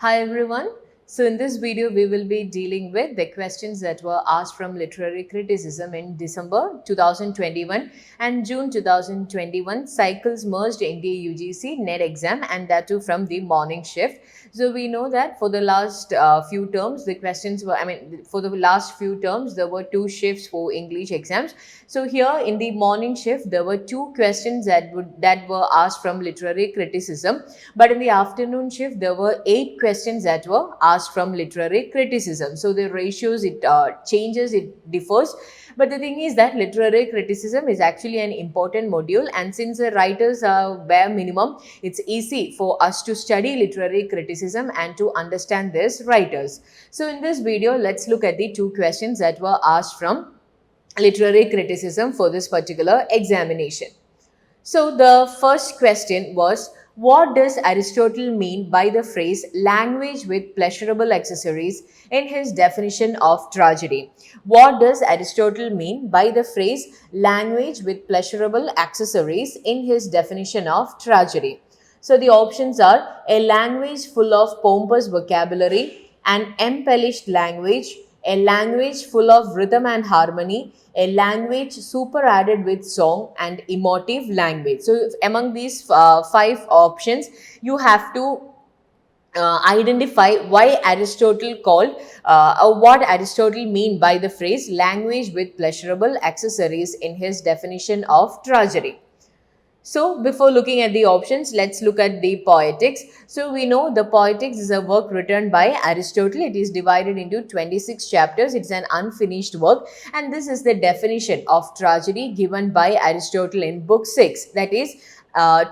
Hi everyone. So in this video we will be dealing with the questions that were asked from literary criticism in December 2021 and June 2021 cycles merged NTA UGC net exam, and that too from the morning shift. So we know that for the last few terms the questions were for the last few terms there were two shifts for English exams. So here in the morning shift there were two questions that were asked from literary criticism, but in the afternoon shift, there were 8 questions that were asked from literary criticism. So the ratios, it changes, it differs. But the thing is that literary criticism is actually an important module, and since the writers are bare minimum, it's easy for us to study literary criticism and to understand these writers. So in this video, let's look at the two questions that were asked from literary criticism for this particular examination. So the first question was, what does Aristotle mean by the phrase language with pleasurable accessories in his definition of tragedy? What does Aristotle mean by the phrase language with pleasurable accessories in his definition of tragedy? So the options are a language full of pompous vocabulary, an embellished language, a language full of rhythm and harmony, a language superadded with song, and emotive language. So among these five options, you have to identify why Aristotle called or what Aristotle mean by the phrase language with pleasurable accessories in his definition of tragedy. So before looking at the options, let's look at the Poetics. So we know the Poetics is a work written by Aristotle. It is divided into 26 chapters. It's an unfinished work, and this is the definition of tragedy given by Aristotle in book 6. That is,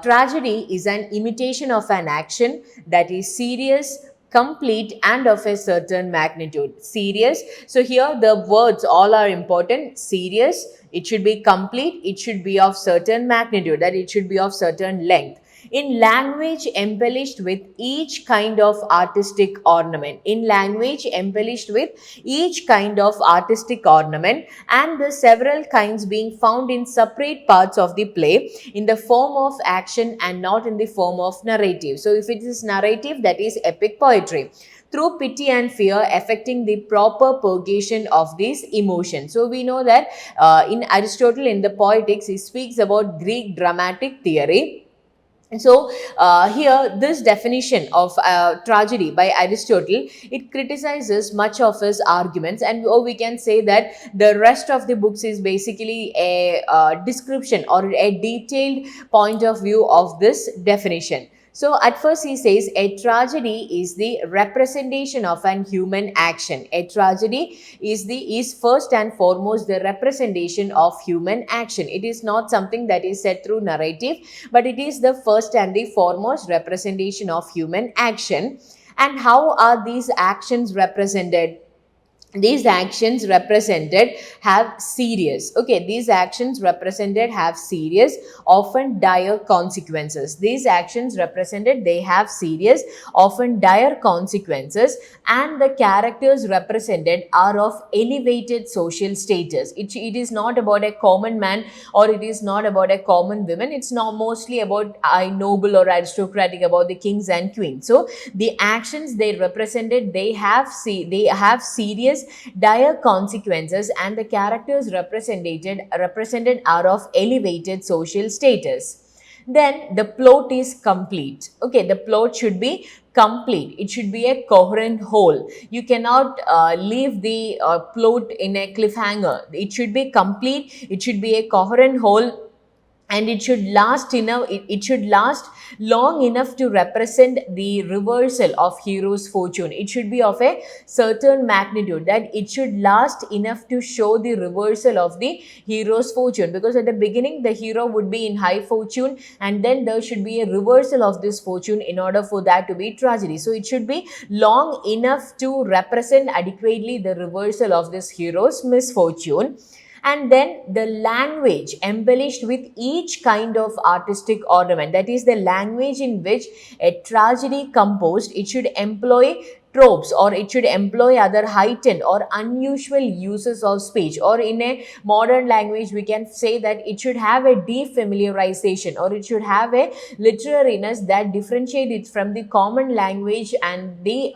tragedy is an imitation of an action that is serious, complete, and of a certain magnitude. Serious. So here the words all are important. Serious, it should be complete, it should be of certain magnitude, that it should be of certain length. In language embellished with each kind of artistic ornament. In language embellished with each kind of artistic ornament, and the several kinds being found in separate parts of the play in the form of action and not in the form of narrative. So if it is narrative, that is epic poetry, through pity and fear affecting the proper purgation of these emotions. So we know that in Aristotle, in the Poetics, he speaks about Greek dramatic theory. So here this definition of tragedy by Aristotle, it criticizes much of his arguments, and we can say that the rest of the books is basically a description or a detailed point of view of this definition. So at first he says a tragedy is the representation of an human action. A tragedy is first and foremost the representation of human action. It is not something that is said through narrative, but it is the first and the foremost representation of human action. And how are these actions represented? These actions represented have serious, these actions represented have serious, often dire consequences. These actions represented, they have serious, often dire consequences, and the characters represented are of elevated social status. It is not about a common man, or it is not about a common woman. It's not mostly about noble or aristocratic, about the kings and queens. So the actions they represented, they have serious, dire consequences, and the characters represented are of elevated social status. Then the plot is complete. The plot should be complete. It should be a coherent whole. You cannot leave the plot in a cliffhanger. It should be complete. It should be a coherent whole, and it should last long enough to represent the reversal of hero's fortune. It should be of a certain magnitude, that it should last enough to show the reversal of the hero's fortune, because at the beginning the hero would be in high fortune, and then there should be a reversal of this fortune in order for that to be tragedy. So it should be long enough to represent adequately the reversal of this hero's misfortune. And then the language embellished with each kind of artistic ornament, that is the language in which a tragedy composed, it should employ tropes, or it should employ other heightened or unusual uses of speech, or in a modern language we can say that it should have a defamiliarization, or it should have a literariness that differentiate it from the common language and the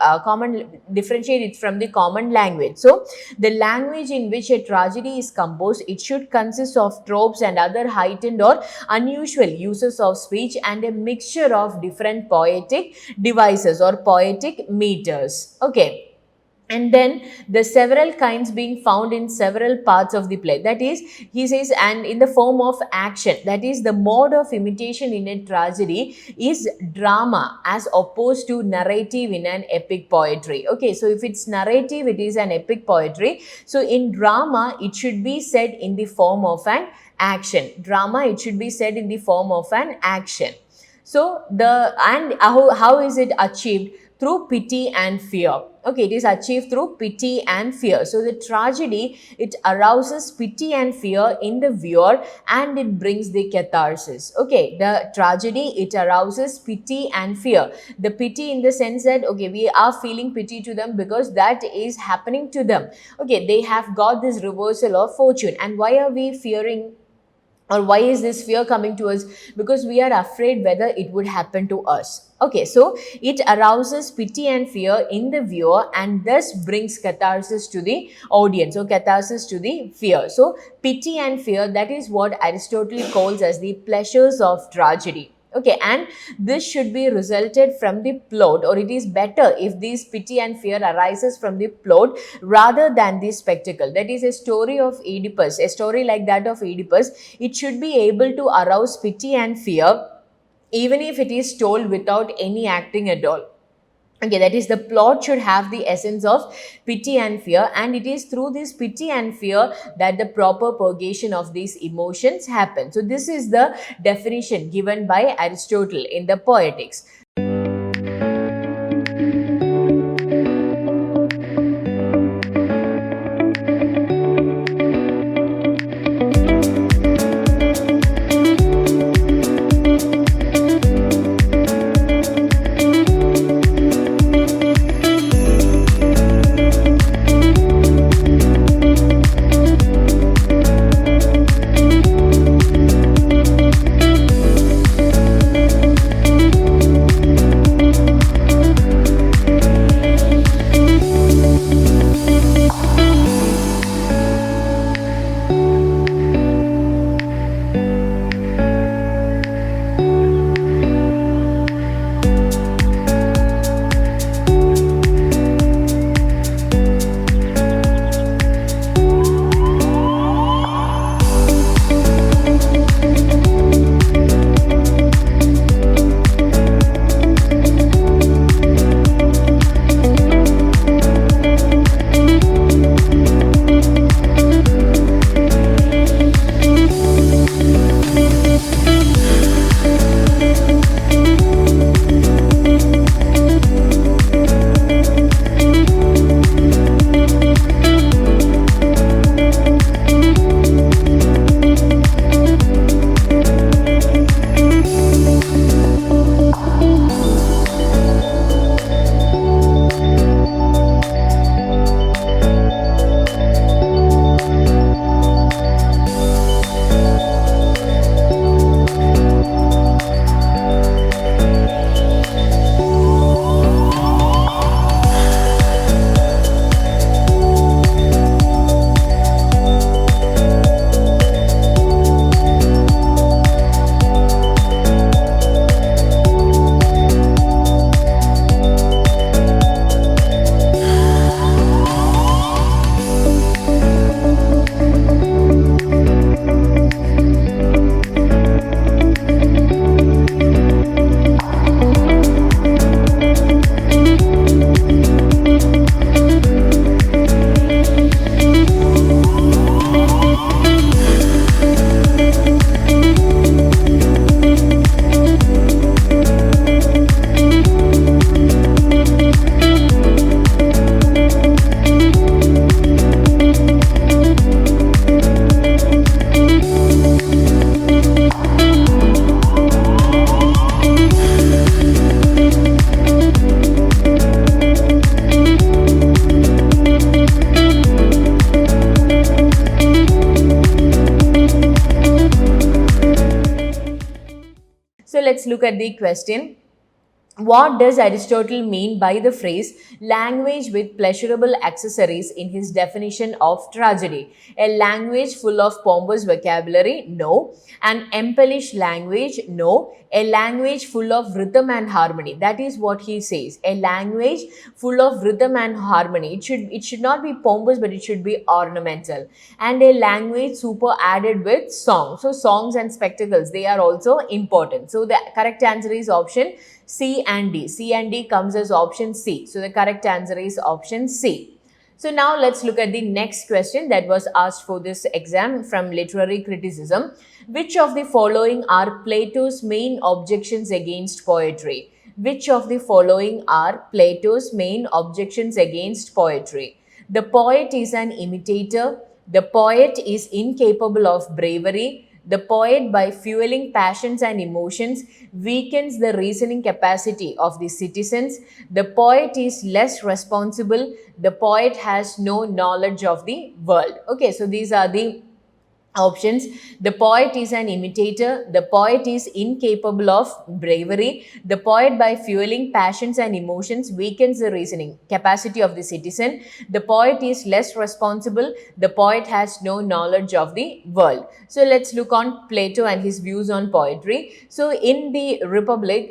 differentiate it from the common language. So the language in which a tragedy is composed, it should consist of tropes and other heightened or unusual uses of speech and a mixture of different poetic devices or poetic meters. Okay, and then the several kinds being found in several parts of the play, that is, he says, and in the form of action, that is, the mode of imitation in a tragedy is drama as opposed to narrative in an epic poetry. Okay, so if it's narrative, it is an epic poetry. So in drama, it should be said in the form of an action. Drama, it should be said in the form of an action. So how is it achieved? Through pity and fear. Okay, it is achieved through pity and fear. So the tragedy, it arouses pity and fear in the viewer and it brings the catharsis. Okay, the tragedy, it arouses pity and fear. The pity in the sense that, okay, we are feeling pity to them because that is happening to them. Okay, they have got this reversal of fortune. And why are we fearing, or why is this fear coming to us? Because we are afraid whether it would happen to us. Okay, so it arouses pity and fear in the viewer and thus brings catharsis to the audience, or catharsis to the fear. So pity and fear, that is what Aristotle calls as the pleasures of tragedy. Okay, and this should be resulted from the plot, or it is better if this pity and fear arises from the plot rather than the spectacle. That is, a story of Oedipus, a story like that of Oedipus, it should be able to arouse pity and fear even if it is told without any acting at all. Okay, that is, the plot should have the essence of pity and fear, and it is through this pity and fear that the proper purgation of these emotions happen. So this is the definition given by Aristotle in the Poetics. So let's look at the question. What does Aristotle mean by the phrase language with pleasurable accessories in his definition of tragedy? A language full of pompous vocabulary? No. An embellished language? No. A language full of rhythm and harmony. That is what he says. A language full of rhythm and harmony. It should not be pompous, but it should be ornamental. And a language super added with song. So songs and spectacles, they are also important. So the correct answer is option C and D. C and D comes as option C. So the correct answer is option C. So now let's look at the next question that was asked for this exam from literary criticism. Which of the following are Plato's main objections against poetry? Which of the following are Plato's main objections against poetry? The poet is an imitator. The poet is incapable of bravery. The poet, by fueling passions and emotions, weakens the reasoning capacity of the citizens. The poet is less responsible. The poet has no knowledge of the world. Okay, so these are the options. The poet is an imitator. The poet is incapable of bravery. The poet, by fueling passions and emotions, weakens the reasoning capacity of the citizen. The poet is less responsible. The poet has no knowledge of the world. So let's look on Plato and his views on poetry. So in the Republic,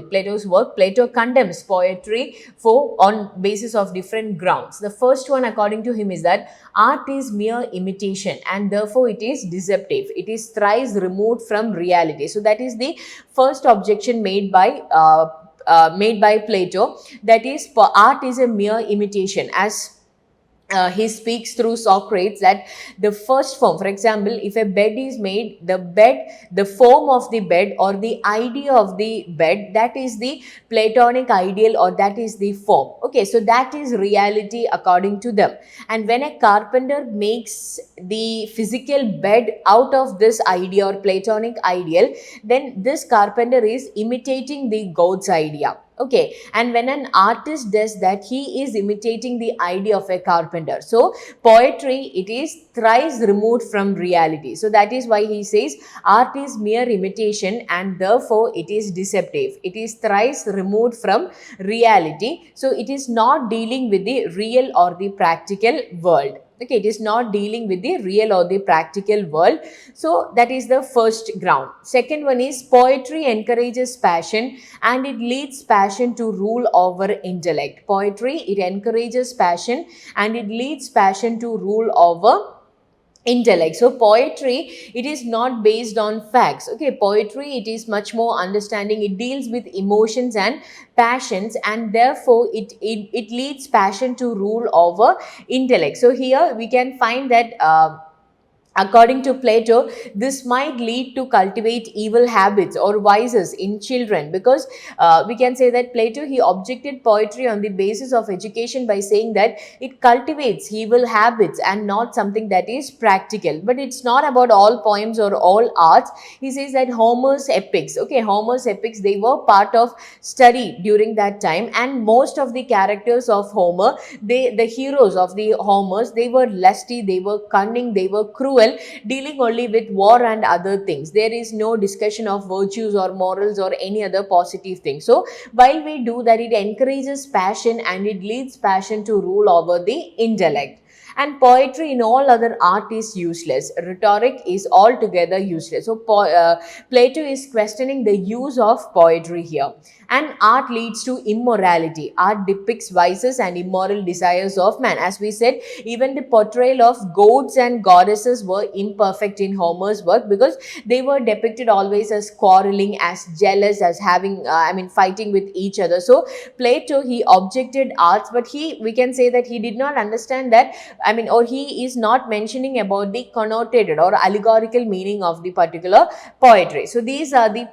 Plato's work, Plato condemns poetry on basis of different grounds. The first one, according to him, is that art is mere imitation and therefore it is deceptive. It is thrice removed from reality. So that is the first objection made by Plato. That is, art is a mere imitation, as he speaks through Socrates that the first form, for example, if a bed is made, the form of the bed or the idea of the bed, that is the Platonic ideal or that is the form. Okay, so that is reality according to them. And when a carpenter makes the physical bed out of this idea or Platonic ideal, then this carpenter is imitating the God's idea. Okay, and when an artist does that, he is imitating the idea of a carpenter. So poetry, it is thrice removed from reality. So that is why he says art is mere imitation and therefore it is deceptive. It is thrice removed from reality. So it is not dealing with the real or the practical world. Okay, it is not dealing with the real or the practical world. So that is the first ground. Second one is poetry encourages passion and it leads passion to rule over intellect. Poetry, it encourages passion and it leads passion to rule over intellect. So poetry, it is not based on facts. Okay, poetry, it is much more understanding. It deals with emotions and passions and therefore it leads passion to rule over intellect. So here we can find that according to Plato, this might lead to cultivate evil habits or vices in children, because we can say that Plato, he objected poetry on the basis of education by saying that it cultivates evil habits and not something that is practical. But it's not about all poems or all arts. He says that Homer's epics, they were part of study during that time, and most of the characters of Homer, the heroes of the Homers, they were lusty, they were cunning, they were cruel, dealing only with war and other things. There is no discussion of virtues or morals or any other positive thing. So while we do that, it encourages passion and it leads passion to rule over the intellect. And poetry in all other art is useless. Rhetoric is altogether useless. So Plato is questioning the use of poetry here. And art leads to immorality. Art depicts vices and immoral desires of man. As we said, even the portrayal of gods and goddesses were imperfect in Homer's work, because they were depicted always as quarreling, as jealous, as having, fighting with each other. So Plato, he objected arts, but we can say that he did not understand that, or he is not mentioning about the connotated or allegorical meaning of the particular poetry. So these are the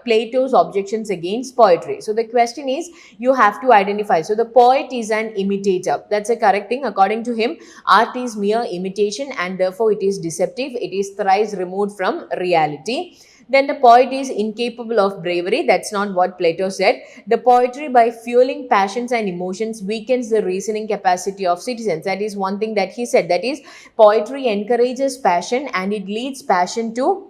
Plato's objections against poetry. So the question is, you have to identify. So the poet is an imitator. That's a correct thing. According to him, art is mere imitation and therefore it is deceptive. It is thrice removed from reality. Then the poet is incapable of bravery. That's not what Plato said. The poetry, by fueling passions and emotions, weakens the reasoning capacity of citizens. That is one thing that he said. That is, poetry encourages passion and it leads passion to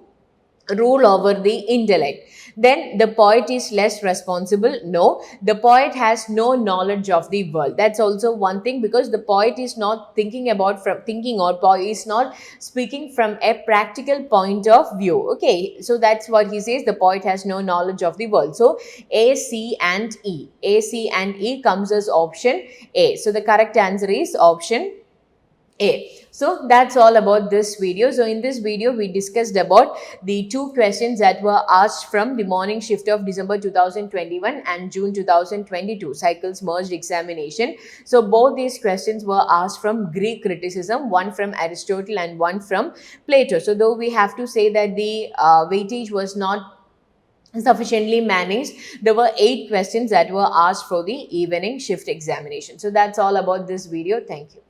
rule over the intellect. Then the poet is less responsible. No, the poet has no knowledge of the world. That's also one thing, because the poet is not thinking about from thinking, or poet is not speaking from a practical point of view. Okay, so that's what he says, the poet has no knowledge of the world. So A, C and E, A, C and E comes as option A. So the correct answer is option A. So that's all about this video. So in this video, we discussed about the two questions that were asked from the morning shift of December 2021 and June 2022 cycles merged examination. So both these questions were asked from Greek criticism, one from Aristotle and one from Plato. So though we have to say that the weightage was not sufficiently managed, there were 8 questions that were asked for the evening shift examination. So that's all about this video. Thank you.